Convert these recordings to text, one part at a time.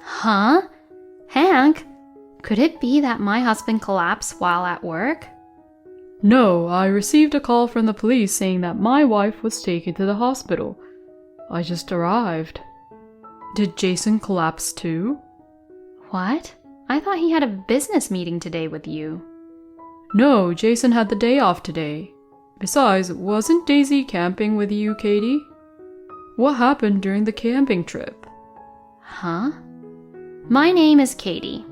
Huh? Hank, could it be that my husband collapsed while at work? No, I received a call from the police saying that my wife was taken to the hospital. I just arrived. Did Jason collapse too? What? I thought he had a business meeting today with you. No, Jason had the day off today. Besides, wasn't Daisy camping with you, Katie? What happened during the camping trip? Huh? My name is Katie.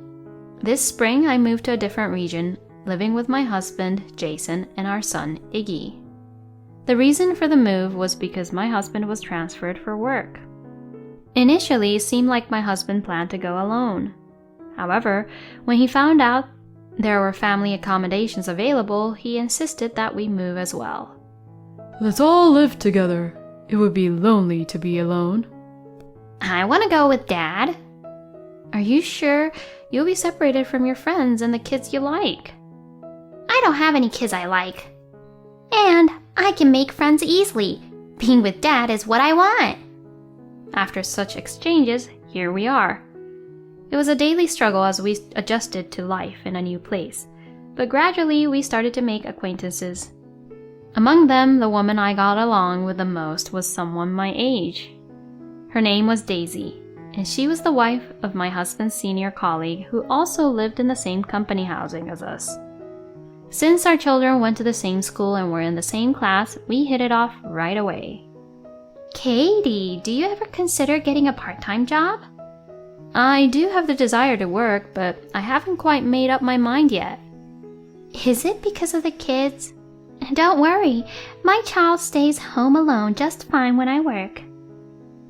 This spring I moved to a different region, living with my husband, Jason, and our son, Iggy. The reason for the move was because my husband was transferred for work. Initially, it seemed like my husband planned to go alone. However, when he found out there were family accommodations available, he insisted that we move as well. Let's all live together. It would be lonely to be alone. I want to go with Dad. Are you sure? You'll be separated from your friends and the kids you like. I don't have any kids I like. And I can make friends easily. Being with Dad is what I want. After such exchanges, here we are. It was a daily struggle as we adjusted to life in a new place, but gradually we started to make acquaintances. Among them, the woman I got along with the most was someone my age. Her name was Daisy, and she was the wife of my husband's senior colleague who also lived in the same company housing as us. Since our children went to the same school and were in the same class, we hit it off right away. Katie, do you ever consider getting a part-time job? I do have the desire to work, but I haven't quite made up my mind yet. Is it because of the kids? Don't worry, my child stays home alone just fine when I work.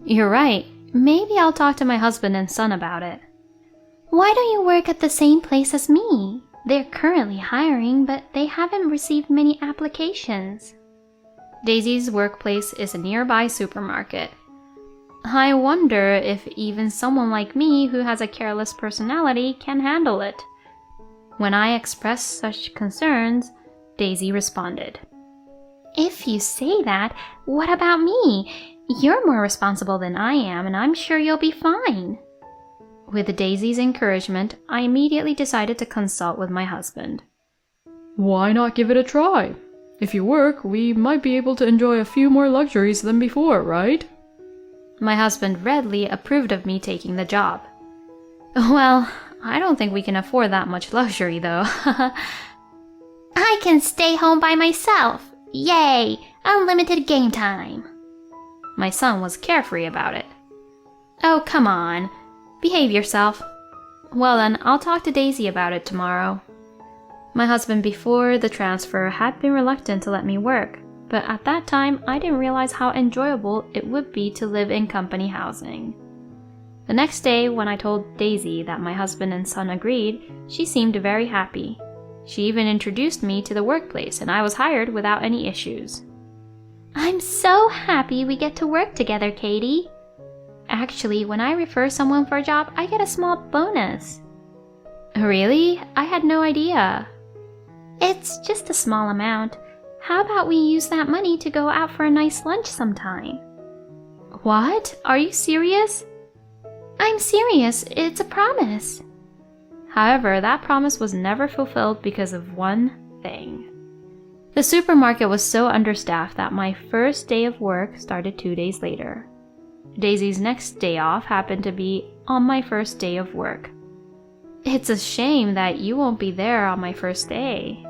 You're right. Maybe I'll talk to my husband and son about it. Why don't you work at the same place as me? They're currently hiring, but they haven't received many applications. Daisy's workplace is a nearby supermarket. I wonder if even someone like me who has a careless personality can handle it. When I expressed such concerns, Daisy responded, If you say that, what about me? You're more responsible than I am, and I'm sure you'll be fine. With Daisy's encouragement, I immediately decided to consult with my husband. Why not give it a try? If you work, we might be able to enjoy a few more luxuries than before, right? My husband readily approved of me taking the job. Well, I don't think we can afford that much luxury, though. I can stay home by myself. Yay! Unlimited game time. My son was carefree about it. Oh, come on. Behave yourself. Well then, I'll talk to Daisy about it tomorrow. My husband before the transfer had been reluctant to let me work, but at that time I didn't realize how enjoyable it would be to live in company housing. The next day, when I told Daisy that my husband and son agreed, she seemed very happy. She even introduced me to the workplace, and I was hired without any issues. I'm so happy we get to work together, Katie. Actually, when I refer someone for a job, I get a small bonus. Really? I had no idea. It's just a small amount. How about we use that money to go out for a nice lunch sometime? What? Are you serious? I'm serious. It's a promise. However, that promise was never fulfilled because of one thing. The supermarket was so understaffed that my first day of work started 2 days later. Daisy's next day off happened to be on my first day of work. It's a shame that you won't be there on my first day.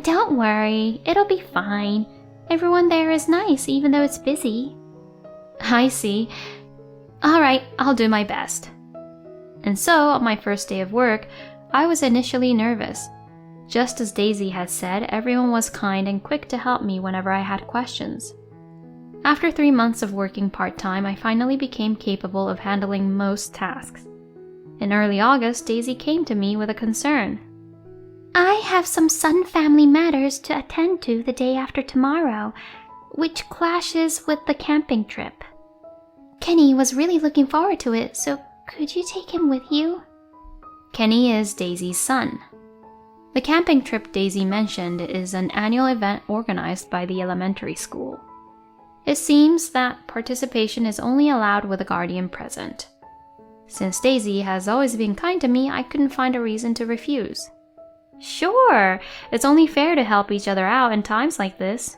Don't worry, it'll be fine. Everyone there is nice, even though it's busy. I see. Alright, I'll do my best. And so, on my first day of work, I was initially nervous. Just as Daisy had said, everyone was kind and quick to help me whenever I had questions. After 3 months of working part-time, I finally became capable of handling most tasks. In early August, Daisy came to me with a concern. I have some Sun family matters to attend to the day after tomorrow, which clashes with the camping trip. Kenny was really looking forward to it, so could you take him with you? Kenny is Daisy's son. The camping trip Daisy mentioned is an annual event organized by the elementary school. It seems that participation is only allowed with a guardian present. Since Daisy has always been kind to me, I couldn't find a reason to refuse. Sure, it's only fair to help each other out in times like this.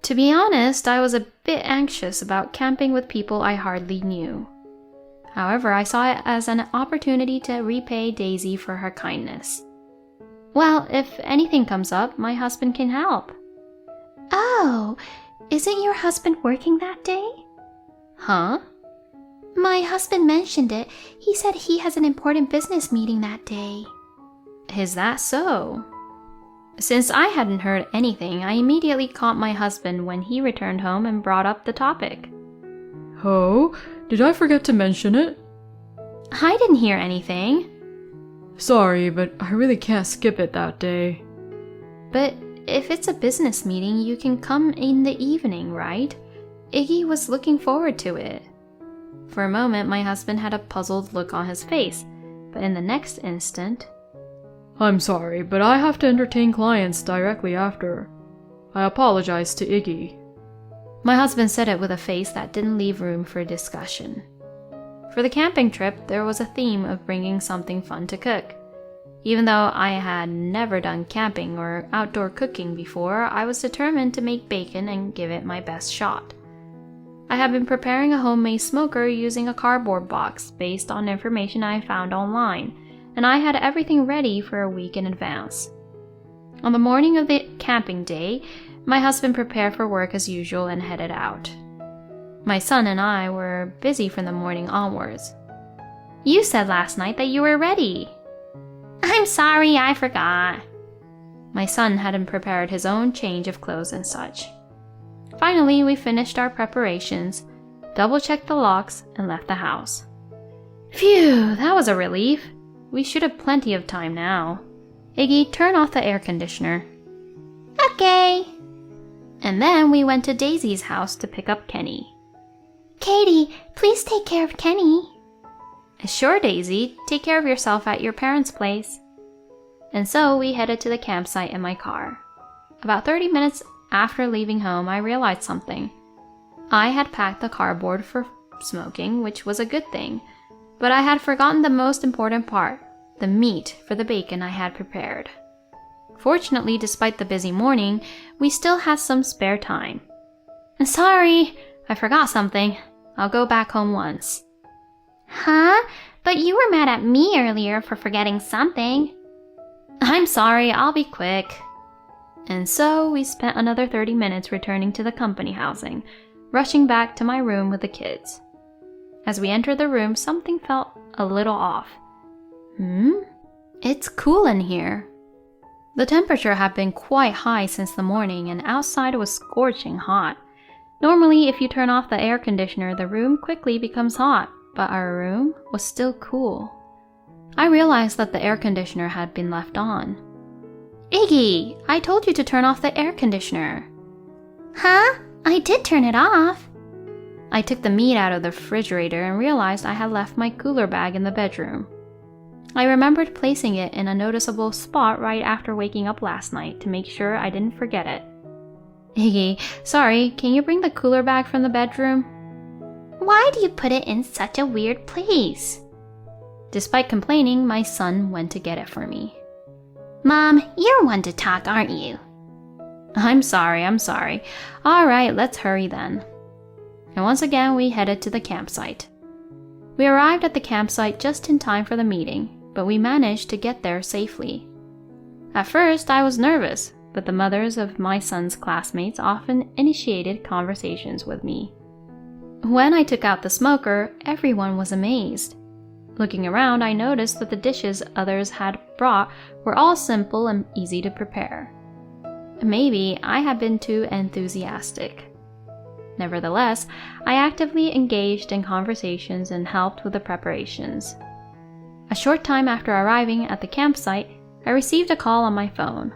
To be honest, I was a bit anxious about camping with people I hardly knew. However, I saw it as an opportunity to repay Daisy for her kindness. Well, if anything comes up, my husband can help. Oh, isn't your husband working that day? Huh? My husband mentioned it. He said he has an important business meeting that day. Is that so? Since I hadn't heard anything, I immediately caught my husband when he returned home and brought up the topic. Oh, did I forget to mention it? I didn't hear anything. Sorry, but I really can't skip it that day. But if it's a business meeting, you can come in the evening, right? Iggy was looking forward to it. For a moment, my husband had a puzzled look on his face, but in the next instant... I'm sorry, but I have to entertain clients directly after. I apologize to Iggy. My husband said it with a face that didn't leave room for discussion. For the camping trip, there was a theme of bringing something fun to cook. Even though I had never done camping or outdoor cooking before, I was determined to make bacon and give it my best shot. I had been preparing a homemade smoker using a cardboard box based on information I found online, and I had everything ready for a week in advance. On the morning of the camping day, my husband prepared for work as usual and headed out. My son and I were busy from the morning onwards. You said last night that you were ready. I'm sorry, I forgot. My son hadn't prepared his own change of clothes and such. Finally, we finished our preparations, double-checked the locks, and left the house. Phew, that was a relief. We should have plenty of time now. Iggy, turn off the air conditioner. Okay. And then we went to Daisy's house to pick up Kenny. Katie, please take care of Kenny. Sure, Daisy. Take care of yourself at your parents' place. And so we headed to the campsite in my car. About 30 minutes after leaving home, I realized something. I had packed the cardboard for smoking, which was a good thing, but I had forgotten the most important part, the meat for the bacon I had prepared. Fortunately, despite the busy morning, we still had some spare time. Sorry, I forgot something. I'll go back home once. Huh? But you were mad at me earlier for forgetting something. I'm sorry, I'll be quick. And so we spent another 30 minutes returning to the company housing, rushing back to my room with the kids. As we entered the room, something felt a little off. It's cool in here. The temperature had been quite high since the morning, and outside was scorching hot. Normally, if you turn off the air conditioner, the room quickly becomes hot, but our room was still cool. I realized that the air conditioner had been left on. Iggy, I told you to turn off the air conditioner. Huh? I did turn it off. I took the meat out of the refrigerator and realized I had left my cooler bag in the bedroom. I remembered placing it in a noticeable spot right after waking up last night to make sure I didn't forget it. Iggy, sorry, can you bring the cooler bag from the bedroom? Why do you put it in such a weird place? Despite complaining, my son went to get it for me. Mom, you're one to talk, aren't you? I'm sorry. All right, let's hurry then. And once again, we headed to the campsite. We arrived at the campsite just in time for the meeting, but we managed to get there safely. At first, I was nervous, but the mothers of my son's classmates often initiated conversations with me. When I took out the smoker, everyone was amazed. Looking around, I noticed that the dishes others had brought were all simple and easy to prepare. Maybe I had been too enthusiastic. Nevertheless, I actively engaged in conversations and helped with the preparations. A short time after arriving at the campsite, I received a call on my phone.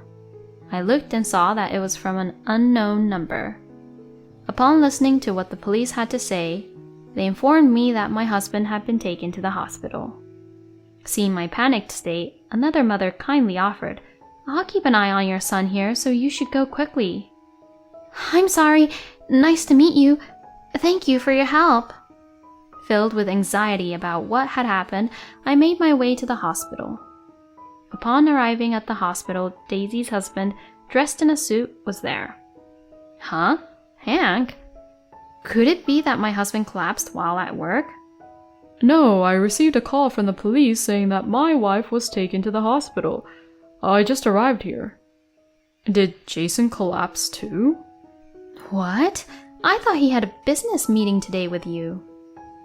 I looked and saw that it was from an unknown number. Upon listening to what the police had to say, they informed me that my husband had been taken to the hospital. Seeing my panicked state, another mother kindly offered, "I'll keep an eye on your son here, so you should go quickly." "I'm sorry. Nice to meet you. Thank you for your help." Filled with anxiety about what had happened, I made my way to the hospital. Upon arriving at the hospital, Daisy's husband, dressed in a suit, was there. Huh? Hank? Could it be that my husband collapsed while at work? No, I received a call from the police saying that my wife was taken to the hospital. I just arrived here. Did Jason collapse too? What? I thought he had a business meeting today with you.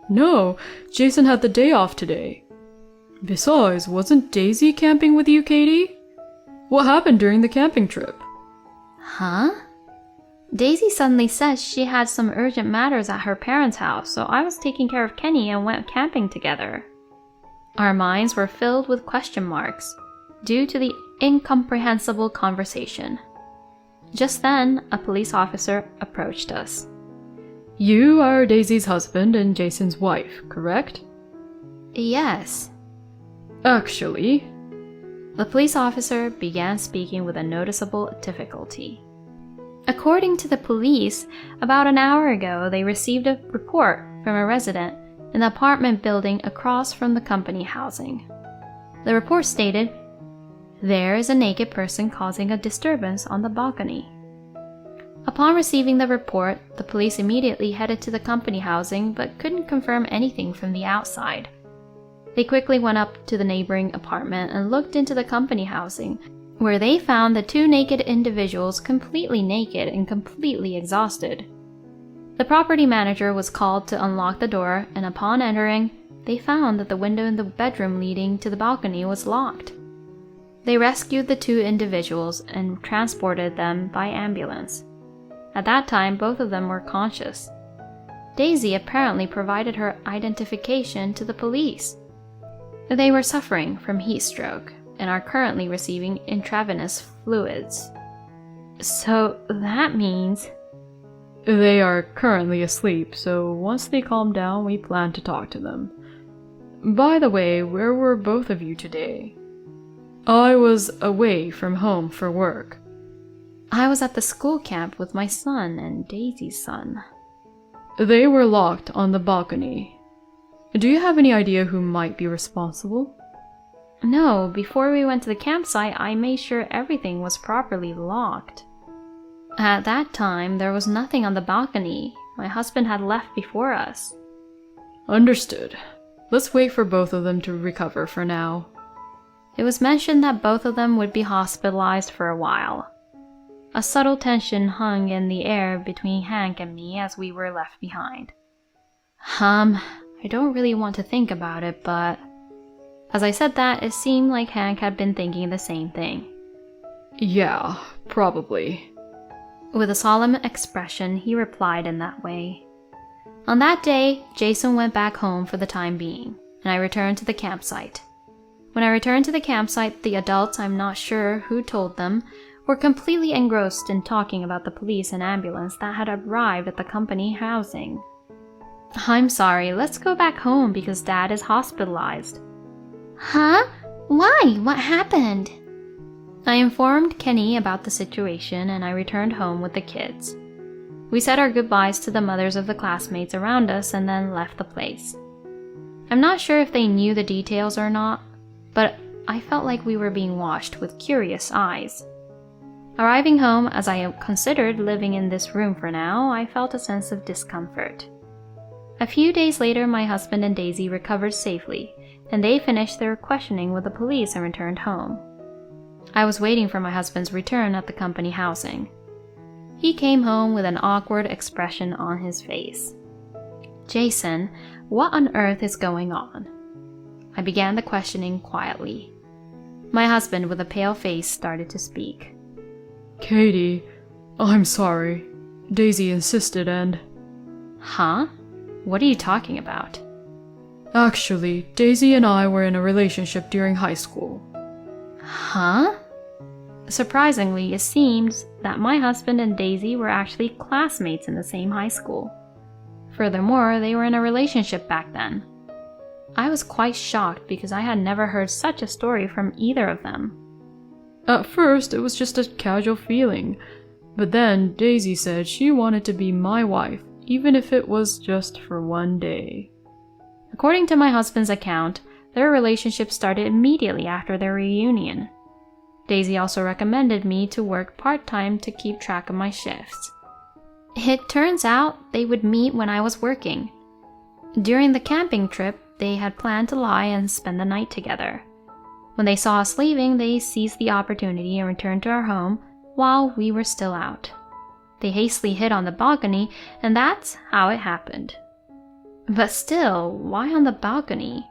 No, Jason had the day off today. Besides, wasn't Daisy camping with you, Katie? What happened during the camping trip? Huh? Daisy suddenly said she had some urgent matters at her parents' house, so I was taking care of Kenny and went camping together. Our minds were filled with question marks due to the incomprehensible conversation. Just then, a police officer approached us. You are Daisy's husband and Jason's wife, correct? Yes. Actually, The police officer began speaking with a noticeable difficulty. According to the police, about an hour ago they received a report from a resident in the apartment building across from the company housing. The report stated, "There is a naked person causing a disturbance on the balcony." Upon receiving the report, the police immediately headed to the company housing but couldn't confirm anything from the outside. They quickly went up to the neighboring apartment and looked into the company housing, where they found the two naked individuals completely naked and completely exhausted. The property manager was called to unlock the door, and upon entering, they found that the window in the bedroom leading to the balcony was locked. They rescued the two individuals and transported them by ambulance. At that time, both of them were conscious. Daisy apparently provided her identification to the police. They were suffering from heat stroke and are currently receiving intravenous fluids. So that means... They are currently asleep, so once they calm down, we plan to talk to them. By the way, where were both of you today? I was away from home for work. I was at the school camp with my son and Daisy's son. They were locked on the balcony. Do you have any idea who might be responsible? No, before we went to the campsite, I made sure everything was properly locked. At that time, there was nothing on the balcony. My husband had left before us. Understood. Let's wait for both of them to recover for now. It was mentioned that both of them would be hospitalized for a while. A subtle tension hung in the air between Hank and me as we were left behind. I don't really want to think about it, but... As I said that, it seemed like Hank had been thinking the same thing. Yeah, probably. With a solemn expression, he replied in that way. On that day, Jason went back home for the time being, and I returned to the campsite. When I returned to the campsite, the adults, I'm not sure who told them, were completely engrossed in talking about the police and ambulance that had arrived at the company housing. I'm sorry, let's go back home because Dad is hospitalized. Huh? Why? What happened? I informed Kenny about the situation and I returned home with the kids. We said our goodbyes to the mothers of the classmates around us and then left the place. I'm not sure if they knew the details or not, but I felt like we were being watched with curious eyes. Arriving home, as I considered living in this room for now, I felt a sense of discomfort. A few days later, my husband and Daisy recovered safely, and they finished their questioning with the police and returned home. I was waiting for my husband's return at the company housing. He came home with an awkward expression on his face. "Jason, what on earth is going on?" I began the questioning quietly. My husband, with a pale face, started to speak. Katie, I'm sorry. Daisy insisted and... Huh? What are you talking about? Actually, Daisy and I were in a relationship during high school. Huh? Surprisingly, it seems that my husband and Daisy were actually classmates in the same high school. Furthermore, they were in a relationship back then. I was quite shocked because I had never heard such a story from either of them. At first, it was just a casual feeling, but then Daisy said she wanted to be my wife, even if it was just for one day. According to my husband's account, their relationship started immediately after their reunion. Daisy also recommended me to work part-time to keep track of my shifts. It turns out they would meet when I was working. During the camping trip, they had planned to lie and spend the night together. When they saw us leaving, they seized the opportunity and returned to our home while we were still out. They hastily hid on the balcony, and that's how it happened. But still, why on the balcony?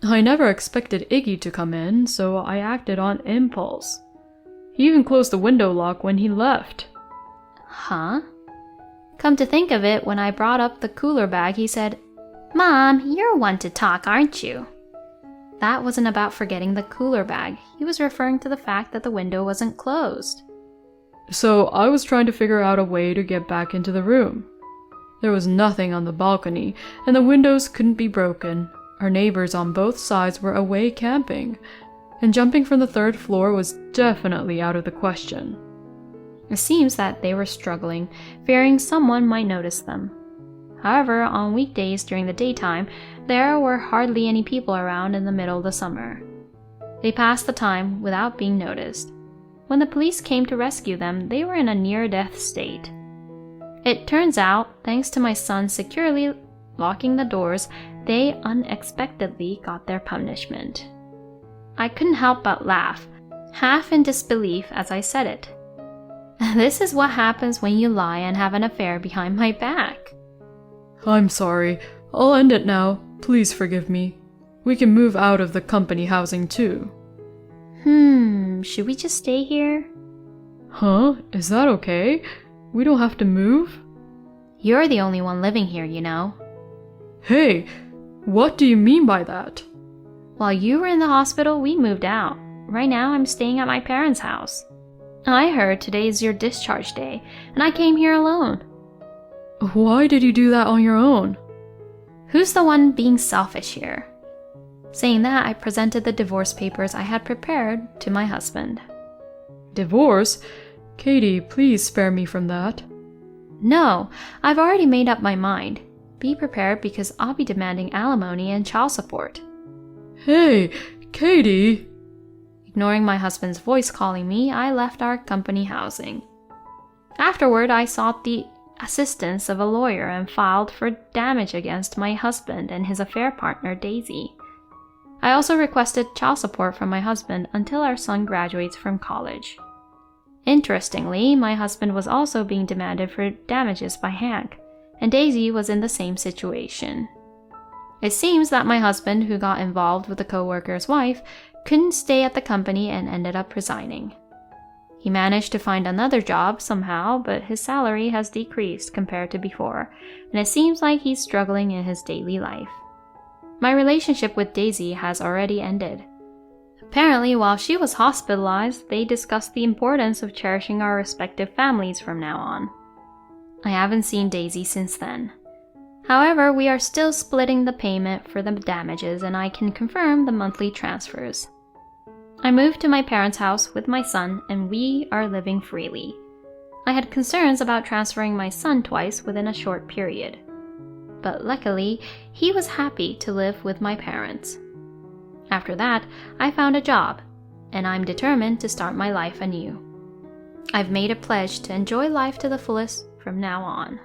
I never expected Iggy to come in, so I acted on impulse. He even closed the window lock when he left. Huh? Come to think of it, when I brought up the cooler bag, he said, "Mom, you're one to talk, aren't you?" That wasn't about forgetting the cooler bag. He was referring to the fact that the window wasn't closed. So I was trying to figure out a way to get back into the room. There was nothing on the balcony, and the windows couldn't be broken. Our neighbors on both sides were away camping, and jumping from the 3rd floor was definitely out of the question. It seems that they were struggling, fearing someone might notice them. However, on weekdays during the daytime, there were hardly any people around in the middle of the summer. They passed the time without being noticed. When the police came to rescue them, they were in a near-death state. It turns out, thanks to my son securely locking the doors, they unexpectedly got their punishment. I couldn't help but laugh, half in disbelief as I said it. This is what happens when you lie and have an affair behind my back. I'm sorry. I'll end it now. Please forgive me. We can move out of the company housing too. Should we just stay here? Huh? Is that okay? We don't have to move? You're the only one living here, you know. Hey, what do you mean by that? While you were in the hospital, we moved out. Right now, I'm staying at my parents' house. I heard today is your discharge day, and I came here alone. Why did you do that on your own? Who's the one being selfish here? Saying that, I presented the divorce papers I had prepared to my husband. Divorce? Katie, please spare me from that. No, I've already made up my mind. Be prepared because I'll be demanding alimony and child support. Hey, Katie! Ignoring my husband's voice calling me, I left our company housing. Afterward, I sought the assistance of a lawyer and filed for damage against my husband and his affair partner, Daisy. I also requested child support from my husband until our son graduates from college. Interestingly, my husband was also being demanded for damages by Hank, and Daisy was in the same situation. It seems that my husband, who got involved with a coworker's wife, couldn't stay at the company and ended up resigning. He managed to find another job somehow, but his salary has decreased compared to before, and it seems like he's struggling in his daily life. My relationship with Daisy has already ended. Apparently, while she was hospitalized, they discussed the importance of cherishing our respective families from now on. I haven't seen Daisy since then. However, we are still splitting the payment for the damages, and I can confirm the monthly transfers. I moved to my parents' house with my son, and we are living freely. I had concerns about transferring my son twice within a short period. But luckily, he was happy to live with my parents. After that, I found a job, and I'm determined to start my life anew. I've made a pledge to enjoy life to the fullest from now on.